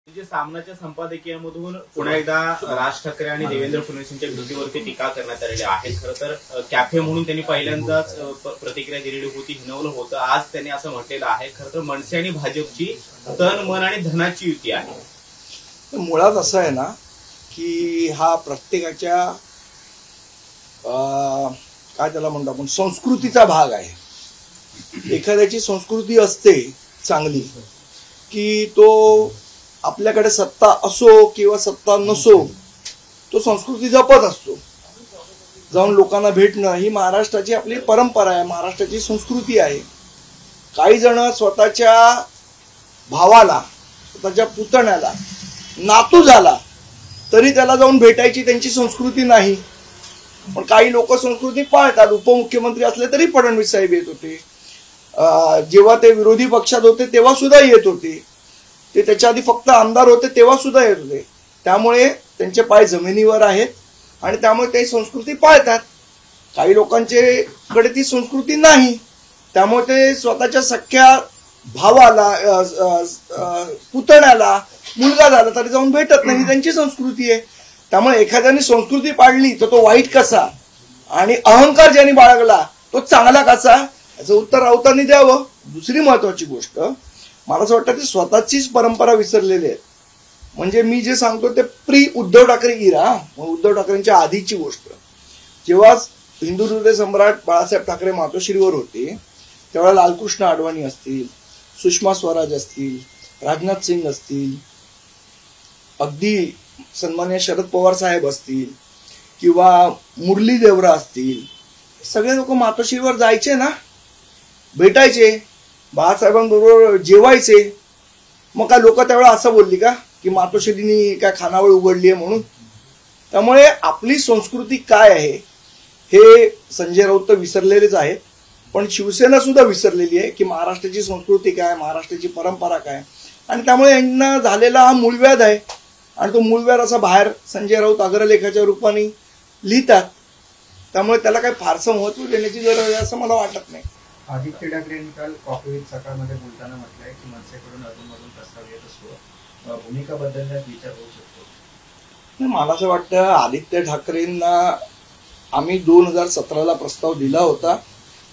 म्हणजे सामनाच्या संपादकीयामधून पुन्हा एकदा राज ठाकरे आणि देवेंद्र फडणवीसांच्या विरोधीवरती टीका करण्यात आलेली आहे। खरं तर कॅफे म्हणून त्यांनी पहिल्यांदाच प्रतिक्रिया दिलेली होती, हिनवलं होतं। आज त्यांनी असं म्हटलेलं आहे, खरं तर मनसे आणि भाजपची तन मन आणि धनाची युती आहे। मुळात असं आहे ना की हा प्रत्येकाच्या काय त्याला म्हणतो आपण संस्कृतीचा भाग आहे। एखाद्याची संस्कृती असते चांगली की तो आपल्याकडे सत्ता असो किंवा सत्ता नसो तो संस्कृती जपत असतो, जाऊन लोकांना भेटणं ही महाराष्ट्राची आपली परंपरा आहे, महाराष्ट्राची संस्कृती आहे। काही जण स्वतःच्या भावाला स्वतःच्या पुतण्याला नातू झाला तरी त्याला जाऊन भेटायची त्यांची संस्कृती नाही, पण काही लोक संस्कृती पाळतात। उपमुख्यमंत्री असले तरी फडणवीस साहेब येत होते, जेव्हा ते विरोधी पक्षात होते तेव्हा सुद्धा येत होते, ते त्याच्या आधी फक्त आमदार होते तेव्हा सुद्धा येत होते। त्यामुळे त्यांचे पाय जमिनीवर आहेत आणि त्यामुळे ते संस्कृती पाळतात। काही लोकांच्याकडे ती संस्कृती नाही, त्यामुळे ते स्वतःच्या सख्या भावाला पुतण्याला मुलगा झाला तरी जाऊन भेटत नाही, त्यांची संस्कृती आहे। त्यामुळे एखाद्याने संस्कृती पाळली तर तो वाईट कसा आणि अहंकार ज्यांनी बाळगला तो चांगला कसा, याचं उत्तर राऊतांनी द्यावं। दुसरी महत्वाची गोष्ट मला असं वाटतं की स्वतःचीच परंपरा विसरलेली आहे। म्हणजे मी जे सांगतो ते प्री उद्धव ठाकरे इरा, उद्धव ठाकरेंच्या आधीची गोष्ट, जेव्हा हिंदू हृदय सम्राट बाळासाहेब ठाकरे मातोश्रीवर होते तेव्हा लालकृष्ण अडवाणी असतील, सुषमा स्वराज असतील, राजनाथ सिंग असतील, अगदी सन्मान्य शरद पवार साहेब असतील किंवा मुरली देवरा असतील, सगळे लोक मातोश्रीवर जायचे ना, भेटायचे, बाळासाहेबांबरोबर जेवायचे। मग काय लोक त्यावेळेला असं बोलली का की मातोश्रीनी काय खानावळ उघडली आहे म्हणून? त्यामुळे आपली संस्कृती काय आहे हे संजय राऊत विसरलेलेच आहेत, पण शिवसेना सुद्धा विसरलेली आहे की महाराष्ट्राची संस्कृती काय, महाराष्ट्राची परंपरा काय। आणि त्यामुळे यांना झालेला हा मूळव्याध आहे आणि तो मूळव्याध असा बाहेर संजय राऊत अग्रलेखाच्या रूपाने लिहितात, त्यामुळे त्याला काही फारसं महत्व देण्याची गरज आहे असं मला वाटत नाही। आदित्य ठाकरे यांनी काल कॉफी विथ सकाळमध्ये बोलताना म्हटलंय की मनसेकडून अधूनमधून प्रस्ताव येत असतो, भूमिका बदलण्यात विचार होऊ शकतो। मला असं वाटतं आदित्य ठाकरेंना आम्ही 2017ला प्रस्ताव दिला होता,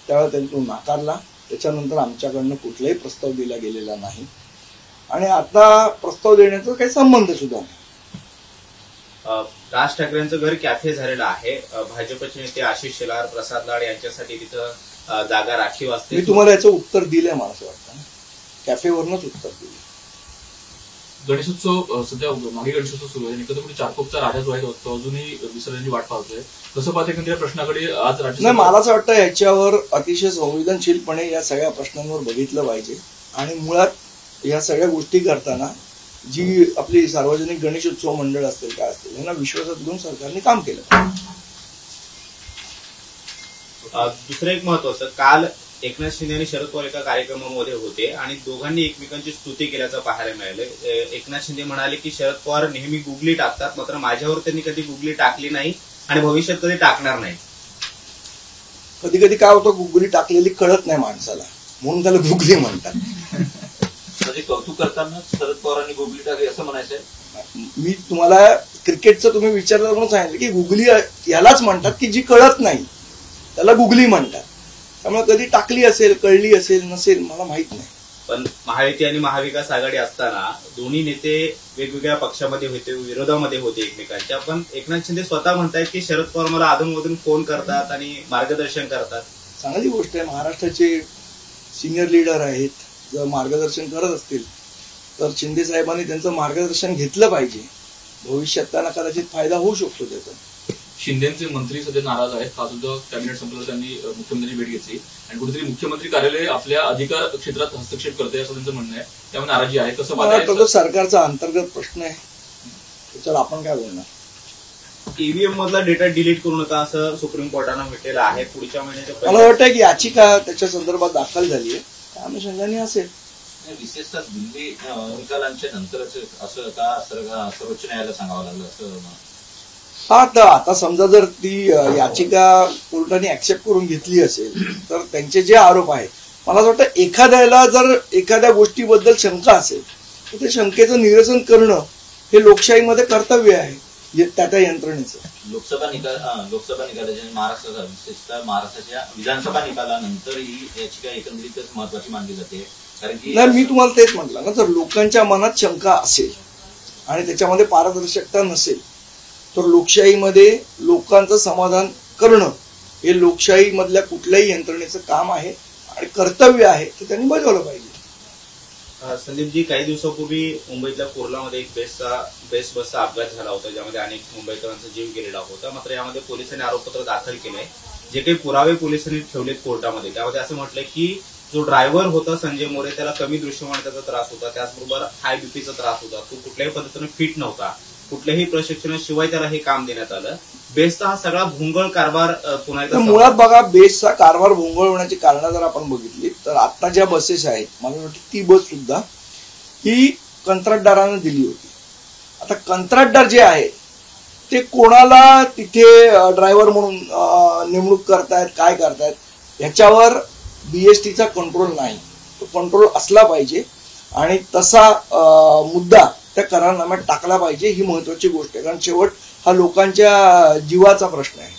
त्यावेळेला त्यांनी तो नाकारला, त्याच्यानंतर आमच्याकडनं कुठलाही प्रस्ताव दिला गेलेला नाही आणि आता प्रस्ताव देण्याचा काही संबंध सुद्धा नाही। राज ठाकरेंचं घर कॅफे झालेलं आहे, भाजपचे नेते आशिष शेलार, प्रसाद लाड यांच्यासाठी तिथं जागा राखीव असते। मी तुम्हाला याचं उत्तर दिलंय, मला असं वाटतं कॅफेवरनच उत्तर दिलं। गणेशोत्सव सध्या मागे गणेशोत्सव सुरू आहे, एकदा चारकोपचा राजा जो आहे तो अजूनही विसरण्याची वाट पाहतोय, कसं पाहते या प्रश्नाकडे आज राज्य? नाही, मला असं वाटतं याच्यावर अतिशय संवेदनशीलपणे या सगळ्या प्रश्नांवर बघितलं पाहिजे आणि मुळात या सगळ्या गोष्टी करताना जी आपली सार्वजनिक गणेशोत्सव मंडळ असतील काय असतील यांना विश्वासात घेऊन सरकारने काम केलं। दुसरं एक महत्वाचं, काल एकनाथ शिंदे आणि शरद पवार एका कार्यक्रमामध्ये होते आणि दोघांनी एकमेकांची स्तुती केल्याचं पाहायला मिळालं। एकनाथ शिंदे म्हणाले की शरद पवार नेहमी गुगली टाकतात, मात्र माझ्यावर त्यांनी कधी गुगली टाकली नाही आणि भविष्यात कधी टाकणार नाही। कधी कधी काय होतं, गुगली टाकलेली कळत नाही माणसाला म्हणून त्याला गुगली म्हणतात। कौतुक करताना शरद पवारांनी गुगली टाकली असं म्हणायचंय? मी तुम्हाला क्रिकेटचं तुम्ही विचारलं म्हणून सांगितलं की गुगली यालाच म्हणतात की जी कळत नाही त्याला गुगली म्हणतात, त्यामुळे कधी टाकली असेल, कळली असेल, नसेल मला माहित नाही। पण महायुती आणि महाविकास आघाडी असताना दोन्ही नेते वेगवेगळ्या पक्षामध्ये होते, विरोधामध्ये होते एकमेकांच्या, पण एकनाथ शिंदे स्वतः म्हणतायत की शरद पवार मला अधूनमधून फोन करतात आणि मार्गदर्शन करतात। चांगली गोष्ट आहे, महाराष्ट्राचे सिनियर लीडर आहेत, जर मार्गदर्शन करत असतील तर शिंदे साहेबांनी त्यांचं मार्गदर्शन घेतलं पाहिजे, भविष्यात त्यांना कदाचित फायदा होऊ शकतो त्याचा। शिंदेचे मंत्री सध्या नाराज आहेत, हा सुद्धा कॅबिनेट संपलं त्यांनी मुख्यमंत्र्यांची भेट घेतली आणि कुठेतरी मुख्यमंत्री कार्यालय आपल्या अधिकार क्षेत्रात हस्तक्षेप करते असं त्यांचं म्हणणं आहे, त्यामुळे नाराजी आहे। कसं पाहता? तो सरकारचा अंतर्गत प्रश्न आहे, त्याच्यावर आपण काय बोलणार। ईव्हीएम मधला डेटा डिलीट करू नका असं सुप्रीम कोर्टानं म्हटलेलं आहे। पुढच्या महिन्याच्या मला वाटतं की याचिका त्याच्या संदर्भात दाखल झाली आहे, त्या अनुषंगाने असेल। विशेषतः दिल्ली निकालांच्या नंतरच असं का सर्वोच्च न्यायालयाला सांगावं लागलं असं? हा, तर आता समजा जर ती याचिका कोर्टाने ऍक्सेप्ट करून घेतली असेल तर त्यांचे जे आरोप आहेत, मला असं वाटतं एखाद्याला जर एखाद्या गोष्टीबद्दल शंका असेल तर ते शंकेचं निरसन करणं हे लोकशाहीमध्ये कर्तव्य आहे त्या यंत्रणेचं. लोकसभा निकालाच्या महाराष्ट्राच्या विधानसभा निकालानंतर ही याचिका एकंदरीतच महत्वाची मानली जाते. कारण की नाही, मी तुम्हाला तेच म्हटलं ना, जर लोकांच्या मनात शंका असेल आणि त्याच्यामध्ये पारदर्शकता नसेल तर लोकशाहीमध्ये लोकांचं समाधान करणं हे लोकशाही मधल्या कुठल्याही यंत्रणेचं काम आहे आणि कर्तव्य आहे ते त्यांनी बजावलं पाहिजे. संदीपजी, काही दिवसापूर्वी मुंबईतल्या कुर्लामध्ये एक बेस्ट बसचा अपघात झाला होता, ज्यामध्ये अनेक मुंबईकरांचा जीव गेलेला होता. मात्र यामध्ये पोलिसांनी आरोपपत्र दाखल केलंय. जे काही पुरावे पोलिसांनी ठेवलेत कोर्टामध्ये त्यामध्ये असं म्हटलंय की जो ड्रायव्हर होता संजय मोरे त्याला कमी दृश्यमानतेचा त्रास होता, त्याचबरोबर हाय बीपीचा त्रास होता, तो कुठल्याही पद्धतीने फिट नव्हता, कुठल्याही प्रशिक्षणाशिवाय त्याला हे काम देण्यात आलं. बेस्टचा हा सगळा भोंगळ कारभार पुन्हा एकदा मुळात बघा, बेस्टचा कारभार भोंगळ होण्याची कारण जर आपण बघितली तर आता ज्या बसेस आहेत, मला वाटतं ती बस सुद्धा ही कंत्राटदारानं दिली होती. आता कंत्राटदार जे आहे ते कोणाला तिथे ड्रायव्हर म्हणून नेमणूक करतायत, काय करतायत ह्याच्यावर बीएसटीचा कंट्रोल नाही. तो कंट्रोल असला पाहिजे आणि तसा मुद्दा त्या करारनाम्यात टाकला पाहिजे. ही महत्वाची गोष्ट आहे, कारण शेवट हा लोकांच्या जीवाचा प्रश्न आहे.